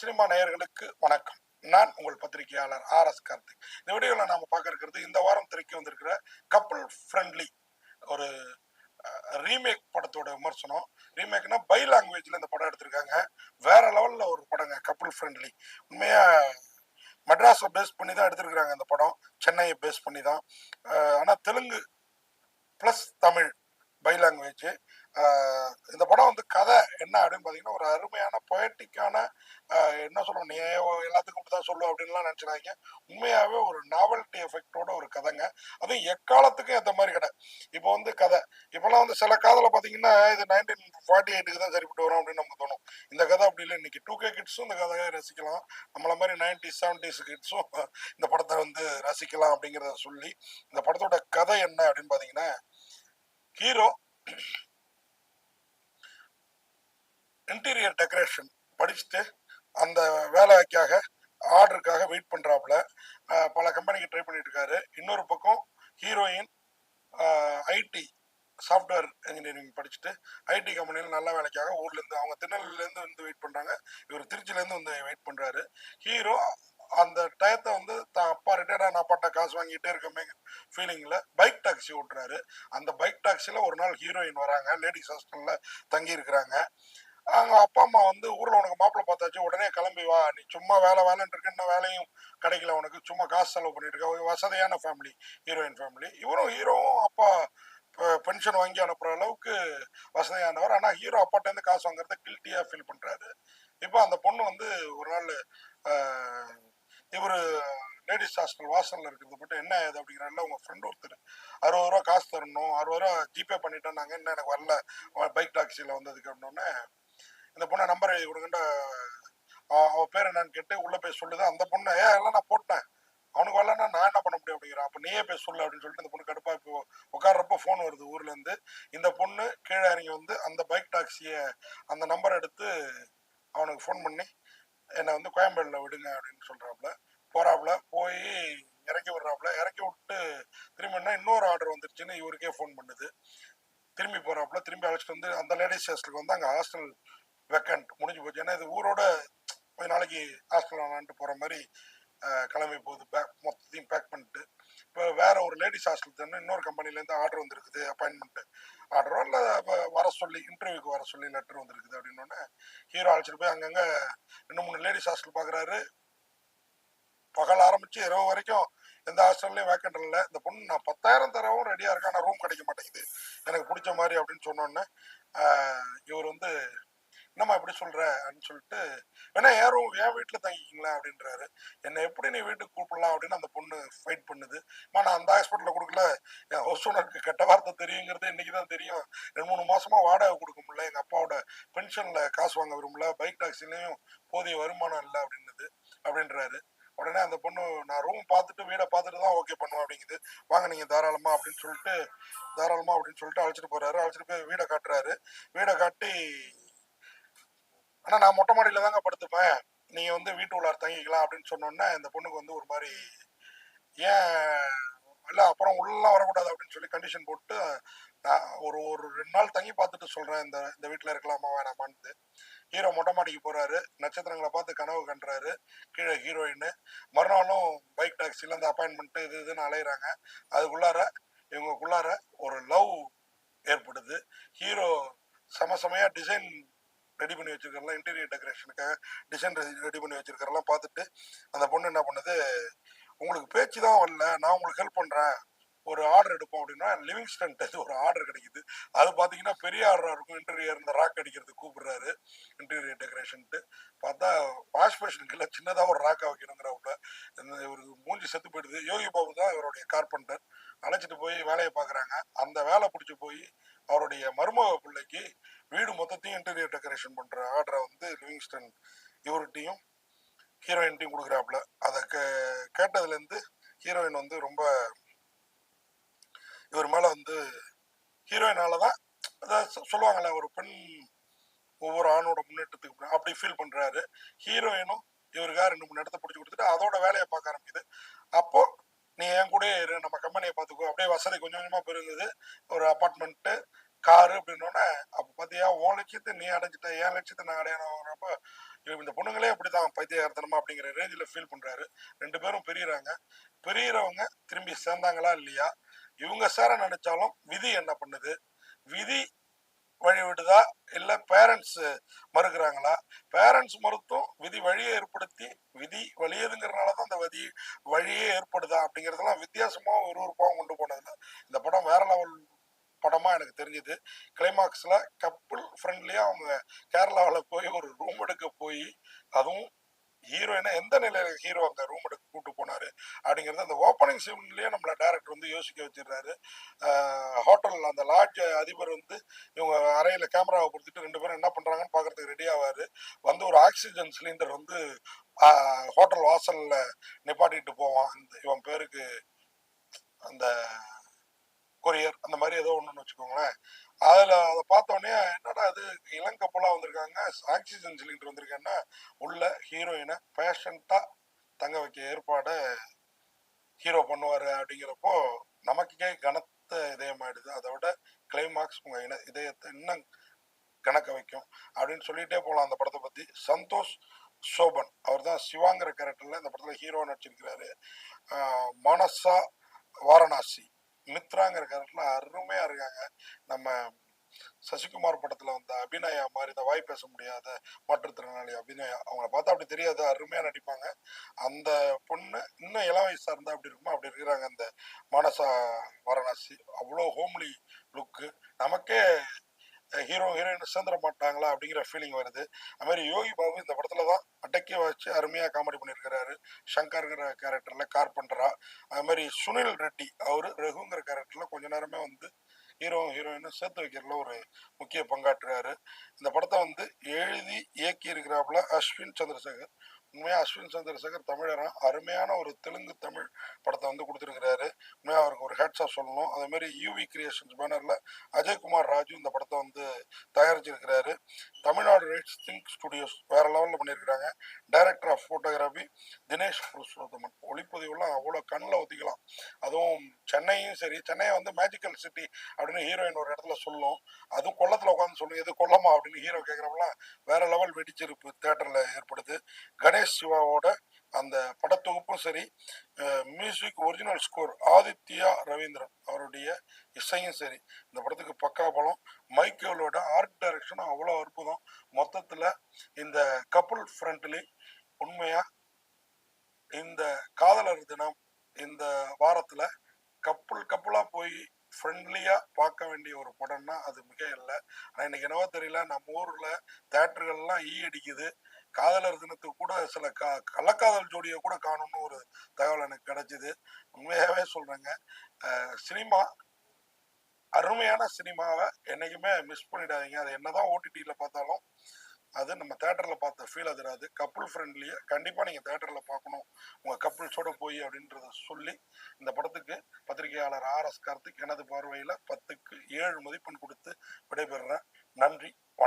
Cinema நேயர்களுக்கு வணக்கம். நான் உங்கள் பத்திரிகையாளர் ஆர்.எஸ். கார்த்திக். இந்த வீடியோவில் நாம பார்க்க இருக்கிறது இந்த வாரம் திரைக்கு வந்திருக்கிற கப்புள் ஃப்ரெண்ட்லி ஒரு ரீமேக் படத்தோட விமர்சனம். ரீமேக்னா பை லாங்குவேஜ்ல இந்த படம் எடுத்திருக்காங்க. வேற லெவல்ல ஒரு படங்க கப்புள் ஃப்ரெண்ட்லி. உண்மையா மெட்ராஸை பேஸ் பண்ணி தான் எடுத்திருக்கிறாங்க அந்த படம். சென்னையை பேஸ் பண்ணி தான். ஆனால் Telugu plus Tamil bi language. இந்த படம் வந்து கதை என்ன அப்படின்னு பார்த்தீங்கன்னா, ஒரு அருமையான பொயட்டிக்கான என்ன சொல்லணும், நீ எல்லாத்துக்கும் இப்படி தான் சொல்லுவோம் அப்படின்லாம் நினச்சிடாங்க. உண்மையாகவே ஒரு நாவல்ட்டி எஃபெக்டோட ஒரு கதைங்க. அதுவும் எக்காலத்துக்கும் ஏற்ற மாதிரி கதை. இப்போ வந்து கதை இப்போலாம் வந்து சில காதலை பார்த்தீங்கன்னா, இது 1948க்கு தான் சரிப்பட்டு வரும் அப்படின்னு நமக்கு தோணும். இந்த கதை அப்படி இல்லை. இன்னைக்கு 2K கிட்ஸும் இந்த கதையை ரசிக்கலாம். நம்மள மாதிரி 90s 70s கிட்ஸும் இந்த படத்தை வந்து ரசிக்கலாம் அப்படிங்கிறத சொல்லி, இந்த படத்தோட கதை என்ன அப்படின்னு பார்த்தீங்கன்னா, ஹீரோ இன்டீரியர் டெக்கரேஷன் படிச்சுட்டு அந்த வேலைக்காக ஆர்டருக்காக வெயிட் பண்றாப்புல. பல கம்பெனிக்கு ட்ரை பண்ணிட்டு இருக்காரு. இன்னொரு பக்கம் ஹீரோயின் ஐடி சாஃப்ட்வேர் இன்ஜினியரிங் படிச்சுட்டு ஐடி கம்பெனியில் நல்ல வேலைக்காக ஊர்லேருந்து அவங்க திருநெல்வேலியிலேருந்து வந்து வெயிட் பண்ணுறாங்க. இவர் திருச்சியிலேருந்து வந்து வெயிட் பண்ணுறாரு. ஹீரோ அந்த டயத்தை வந்து தான் அப்பா ரிட்டையர்ட் ஆன அப்பாட்ட காசு வாங்கிட்டே இருக்கமே ஃபீலிங்கில் பைக் டாக்ஸி ஓட்டுறாரு. அந்த பைக் டாக்ஸியில் ஒரு நாள் ஹீரோயின் வராங்க. லேடிஸ் ஹாஸ்டலில் தங்கி இருக்கிறாங்க. அவங்க அப்பா அம்மா வந்து ஊரில் உனக்கு மாப்பிள்ளை பார்த்தாச்சு, உடனே கிளம்பி வா, நீ சும்மா வேலைன்னு இருக்கு, இன்னும் வேலையும் கிடைக்கல உனக்கு, சும்மா காசு செலவு பண்ணிட்டு இருக்க. ஒரு வசதியான ஃபேமிலி ஹீரோயின் ஃபேமிலி. ஹீரோவும் அப்பா பென்ஷன் வாங்கி அனுப்புற அளவுக்கு வசதியானவர். ஆனால் ஹீரோ அப்பாட்டேருந்து காசு வாங்குறத கில்ட்டியாக ஃபீல் பண்ணுறாரு. இப்போ அந்த பொண்ணு வந்து ஒரு நாள் இவர் லேடிஸ் ஹாஸ்டல் வாசலில் இருக்கிறது மட்டும் என்ன ஆகுது அப்படிங்கிறாருல, உங்கள் ஃப்ரெண்ட் ஒருத்தர் 60 ரூபா காசு தரணும், 60 ரூபா ஜிபே பண்ணிட்டேன்னாங்க, என்ன எனக்கு வரல பைக் டாக்ஸியில் வந்ததுக்கு அப்படின்னோடனே இந்த பொண்ணை நம்பர் எழுதி கொடுங்கன்ற அவ பேர் என்னன்னு கேட்டு உள்ள போய் சொல்லுது. அந்த பொண்ணு எல்லாம் நான் போட்டேன், அவனுக்கு வரலன்னா நான் என்ன பண்ண முடியும் அப்படிங்கிறான். அப்போ நீயே போய் சொல்லு அப்படின்னு சொல்லிட்டு இந்த பொண்ணு கடுப்பா இப்போ உட்கார்றப்போ ஃபோன் வருது ஊர்ல இருந்து. இந்த பொண்ணு கீழே இறங்கி வந்து அந்த பைக் டாக்ஸியை அந்த நம்பர் எடுத்து அவனுக்கு ஃபோன் பண்ணி என்னை வந்து கோயம்பேடுல விடுங்க அப்படின்னு சொல்றாப்புல. போறாப்புல போய் இறக்கி விடுறாப்புல. இறக்கி விட்டு திரும்பினா இன்னொரு ஆர்டர் வந்துருச்சுன்னு இவருக்கே ஃபோன் பண்ணுது. திரும்பி போறாப்புல. திரும்பி அழைச்சிட்டு வந்து அந்த லேடிஸ் ஹாஸ்டலுக்கு வந்து அங்கே ஹாஸ்டல் வெக்கண்ட் முடிஞ்சு போச்சு. ஏன்னா இது ஊரோட கொஞ்ச நாளைக்கு ஹாஸ்டல் வேணான்ட்டு போற மாதிரி கிளம்பி போகுது. மொத்தத்தையும் பேக் பண்ணிட்டு இப்போ வேற ஒரு லேடிஸ் ஹாஸ்டல் தானே இன்னொரு கம்பெனிலேருந்து ஆர்டர் வந்துருக்குது, அப்பாயின்மெண்ட் ஆர்டரோ இல்லை வர சொல்லி இன்டர்வியூக்கு வர சொல்லி லெட்டர் வந்துருக்குது அப்படின்னோடனே ஹீரோ அழைச்சிட்டு போய் அங்கங்கே 2-3 லேடிஸ் ஹாஸ்டல் பார்க்குறாரு. பகல் ஆரம்பிச்சு இரவு வரைக்கும் எந்த ஹாஸ்டல்லையும் வேக்கண்ட் இல்லை. இந்த பொண்ணு நான் 10,000 தரவும் ரெடியாக இருக்கேன், ஆனால் ரூம் கிடைக்க மாட்டேங்குது எனக்கு பிடிச்ச மாதிரி அப்படின்னு சொன்னோன்னே இவர் வந்து என்னம்மா எப்படி சொல்ற அப்படின்னு சொல்லிட்டு, வேணா என் வீட்டில் தங்கிக்கிங்களா அப்படின்றாரு. என்னை எப்படி நீ வீட்டுக்கு கூப்பிடலாம் அப்படின்னு அந்த பொண்ணு ஃபைட் பண்ணுது. நான் அந்த ஹாஸ்பிட்டலில் கொடுக்கல, என் ஹவுஸ் ஓனருக்கு கெட்ட வார்த்தை தெரியுங்கிறது இன்னைக்கு தான் தெரியும். 2-3 மாசமா வாடகை கொடுக்க முடியல, எங்க அப்பாவோட பென்ஷன்ல காசு வாங்க விரும்பல, பைக் டாக்ஸிலையும் போதிய வருமானம் இல்லை அப்படின்றாரு. உடனே அந்த பொண்ணு நான் ரூம் பார்த்துட்டு வீடை பார்த்துட்டு தான் ஓகே பண்ணுவேன் அப்படிங்குது. வாங்க நீங்க தாராளமா அப்படின்னு சொல்லிட்டு அழைச்சிட்டு போறாரு. அழைச்சிட்டு போய் வீடை காட்டுறாரு. வீடை காட்டி, ஆனா நான் மொட்டை மாடியில தாங்க படுத்துப்பேன், நீங்க வந்து வீட்டு உள்ளார் தங்கிக்கலாம் அப்படின்னு சொன்னோன்னே இந்த பொண்ணுக்கு வந்து ஒரு மாதிரி, ஏன் இல்லை அப்புறம் உள்ளலாம் வரக்கூடாது அப்படின்னு சொல்லி கண்டிஷன் போட்டு, நான் ஒரு ஒரு 2 நாள் தங்கி பார்த்துட்டு சொல்றேன் இந்த இந்த வீட்டில் இருக்கலாமா வேணாமான்னு. ஹீரோ மொட்டை மாடிக்கு போறாரு. நட்சத்திரங்களை பார்த்து கனவு கண்டுறாரு. கீழே ஹீரோயின். மறுநாளும் பைக் டாக்ஸில அந்த அப்பாயின்மெண்ட் இதுன்னு அலையிறாங்க. இவங்களுக்குள்ளார ஒரு லவ் ஏற்படுது. ஹீரோ செமையா டிசைன் ரெடி பண்ணி வச்சிருக்கிறலாம், இன்டீரியர் டெக்கரேஷனுக்காக டிசைன் ரெடி பண்ணி வச்சிருக்கிறலாம் பார்த்துட்டு அந்த பொண்ணு என்ன பண்ணுது, உங்களுக்கு பேச்சு தான் வரல, நான் உங்களுக்கு ஹெல்ப் பண்றேன், ஒரு ஆர்டர் எடுப்போம் அப்படின்னா லிவிங்ஸ்டன் ஒரு ஆர்டர் கிடைக்குது. அது பார்த்தீங்கன்னா பெரிய ஆர்டரா இருக்கும். இன்டீரியர் இந்த ராக் அடிக்கிறதுக்கு கூப்பிடுறாரு, இன்டீரியர் டெக்கரேஷன்ட்டு. பார்த்தா வாஷ் மிஷினுக்குள்ள சின்னதாக ஒரு ராக்கா வைக்கணுங்கிறவங்க ஒரு மூஞ்சி செத்து போயிடுது. யோகி பாபு தான் இவருடைய கார்பெண்டர். அழைச்சிட்டு போய் வேலையை பார்க்குறாங்க. அந்த வேலை பிடிச்சி போய் அவருடைய மருமக பிள்ளைக்கு வீடு மொத்தத்தையும் இன்டீரியர் டெக்கரேஷன் பண்ற ஆர்டரை வந்து லிவிங்ஸ்டன் இவர்கிட்டையும் ஹீரோயின்ட்டையும் கொடுக்குறாப்புல. அதை கேட்டதுலேருந்து ஹீரோயின் வந்து ரொம்ப இவர் மேல வந்து ஹீரோயினால தான், அதாவது சொல்லுவாங்கல்ல ஒரு பெண் ஒவ்வொரு ஆணோட முன்னேற்றத்துக்கு அப்படி ஃபீல் பண்றாரு. ஹீரோயினும் இவருக்காக 2-3 இடத்த பிடிச்சி கொடுத்துட்டு அதோட வேலையை பார்க்க ஆரம்பிக்குது. அப்போ நீ என் கூட இரு, நம்ம கம்பெனியை பார்த்துக்கோ, அப்படியே வசதி கொஞ்சம் கொஞ்சமா பெருங்குது. ஒரு அப்பார்ட்மெண்ட்டு, காரு அப்படின்னோடனே அப்போ பார்த்தியா உன் லட்சியத்தை நீ அடைஞ்சிட்ட, என் லட்சியத்தை நான் அடையணுங்கிறப்ப இந்த பொண்ணுங்களே அப்படிதான் பைத்தியகாரத்தனமா அப்படிங்கிற ரேஞ்சில் ஃபீல் பண்றாரு. 2 பேரும் பிரியறாங்க. பிரியறவங்க திரும்பி சேர்ந்தாங்களா இல்லையா? இவங்க சேர நினைச்சாலும் விதி என்ன பண்ணுது? விதி வழி விடுதா? இல்ல பேரண்ட்ஸ் மறுக்கிறாங்களா? பேரண்ட்ஸ் மறுத்தும் விதி வழியை ஏற்படுத்தி விதி வலியதுங்கிறனாலதான் அந்த வழியே ஏற்படுதா அப்படிங்கறதெல்லாம் வித்தியாசமா ஒருவருப்பாவும் கொண்டு போனதுல இந்த படம் வேற லெவல் படமா எனக்கு தெரிஞ்சது. கிளைமாக்ஸ்ல கப்புள் ஃப்ரெண்ட்லியா அவங்க கேரளாவில் போய் ஒரு ரூம் எடுக்க போய், அதுவும் ஹீரோயினை எந்த நிலையில ஹீரோ அந்த ரூம் எடுக்க கூட்டு போனாரு அப்படிங்கறது அந்த ஓப்பனிங் சீன்லயே நம்மள டைரக்டர் வந்து யோசிக்க வச்சிடுறாரு. ஹோட்டல் அந்த லாட்ஜ் அதிபர் வந்து இவங்க அறையில கேமராவை கொடுத்துட்டு 2 பேரும் என்ன பண்றாங்கன்னு பாக்குறதுக்கு ரெடி ஆவாரு. வந்து ஒரு ஆக்சிஜன் சிலிண்டர் வந்து ஹோட்டல் வாசல்ல நிப்பாட்டிட்டு போவான். இவன் பேருக்கு அந்த கொரியர் அந்த மாதிரி ஏதோ ஒண்ணுன்னு வச்சுக்கோங்களேன். அதுல அதை பார்த்தோடனே என்னடா அது இளங்கப்பலா வந்திருக்காங்க, ஆக்சிஜன் சிலிண்டர் வந்திருக்கேன்னா உள்ள ஹீரோயினை பேஷண்டா தங்க வைக்க ஏற்பாடு ஹீரோ பண்ணுவாரு அப்படிங்கிறப்போ நமக்கே கனத்த இதயமாயிடுது. அதை விட கிளைமாக்ஸ் உங்க இதயத்தை இன்னும் கணக்க வைக்கும் அப்படின்னு சொல்லிட்டே போகலாம் அந்த படத்தை பத்தி. சந்தோஷ் சோபன் அவர் தான் சிவாங்கிற கேரக்டர்ல இந்த படத்துல ஹீரோ நடிச்சிருக்கிறாரு. மனசா வாரணாசி மித்ராங்கிற கேரக்டர்ல அருமையா இருக்காங்க. நம்ம சசிகுமார் படத்துல வந்த அபிநயா மாதிரி இந்த வாய் பேச முடியாத மாற்றுத்திறனாளி அபிநயா, அவங்கள பார்த்தா அப்படி தெரியாது, அருமையா நடிப்பாங்க. அந்த பொண்ணு இன்னும் இளம் வயசா இருந்தா அப்படி இருக்குமா அப்படி இருக்கிறாங்க அந்த மானசா வாரணாசி. அவ்வளோ ஹோம்லி லுக்கு, நமக்கே ஹீரோ ஹீரோயின் சேர்ந்துட மாட்டாங்களா அப்படிங்கிற ஃபீலிங் வருது. அது மாதிரி யோகி பாபு இந்த படத்துல தான் அடக்கி வச்சு அருமையா காமெடி பண்ணியிருக்கிறாரு. சங்கர்ங்கிற கேரக்டர்ல கார்பெண்டரா. அது மாதிரி சுனில் ரெட்டி அவரு ரகுங்கிற கேரக்டர்ல கொஞ்ச நேரமே வந்து ஹீரோ ஹீரோயினும் சேர்த்து வைக்கிறதுல ஒரு முக்கிய பங்காற்றுறாரு. இந்த படத்தை வந்து எழுதி இயக்கி இருக்கிறாப்புல அஸ்வின் சந்திரசேகர். உண்மையா அஸ்வின் சந்திரசேகர் தமிழரா அருமையான ஒரு தெலுங்கு தமிழ் படத்தை வந்து கொடுத்துருக்கிறாரு. உண்மையா அவருக்கு ஒரு ஹேட்ஸ் ஆஃப் சொல்லணும். அதே மாதிரி யூவி கிரியேஷன்ஸ் பேனர்ல அஜய்குமார் ராஜு இந்த படத்தை வந்து தயாரிச்சிருக்கிறாரு. தமிழ்நாடு ரைட்ஸ் திங்க் ஸ்டுடியோஸ் வேற லெவலில் பண்ணியிருக்கிறாங்க. Director of photography Dinesh Purushothaman. ஒளிப்பதிவுலாம் அவ்வளோ கண்ணில் ஒத்திக்கலாம். அதுவும் சென்னையும் சரி, சென்னையை வந்து மேஜிக்கல் சிட்டி அப்படின்னு ஹீரோயின் ஒரு இடத்துல சொல்லும். அதுவும் கொல்லத்துல உட்காந்து சொல்லும், எது கொல்லமா அப்படின்னு ஹீரோ கேட்கறப்பெல்லாம் வேற லெவல் வெடிச்சிருப்பு தேட்டர்ல ஏற்படுது. கணேஷ் சிவாவோட அந்த படத்தொகுப்பும் சரி, music original score Aditya Ravindran அவருடைய இசையும் சரி இந்த படத்துக்கு பக்கா பலம். மைக்கேலோட ஆர்ட் டைரக்ஷனும் அவ்வளோ அற்புதம். மொத்தத்துல இந்த கப்புள் ஃப்ரெண்ட்லி உண்மையா இந்த காதலர் தினம் இந்த வாரத்துல கப்புளா போய் ஃப்ரெண்ட்லியா பார்க்க வேண்டிய ஒரு படம்னா அது மிக இல்லை. ஆனா இன்னைக்கு என்னவோ தெரியல, நம்ம ஊர்ல தேட்டர்கள்லாம் அடிக்குது. காதலர் தினத்துக்கு கூட சில கள்ளக்காதல் ஜோடியை கூட காணும்னு ஒரு தகவல் எனக்கு கிடைச்சிது. உண்மையாவே சொல்றேங்க, சினிமா அருமையான சினிமாவை என்னைக்குமே மிஸ் பண்ணிடாதீங்க. அது என்னதான் ஓடிடியில பார்த்தாலும் அது நம்ம தேட்டர்ல பார்த்த ஃபீல் அதிராது. கப்புள் ஃப்ரெண்ட்லியை கண்டிப்பா நீங்க தேட்டர்ல பார்க்கணும் உங்க கப்புள்ஸோட போய் அப்படின்றத சொல்லி இந்த படத்துக்கு பத்திரிகையாளர் RS கார்த்திக் எனது பார்வையில 10க்கு 7 மதிப்பெண் கொடுத்து விடைபெறுறேன். நன்றி, வணக்கம்.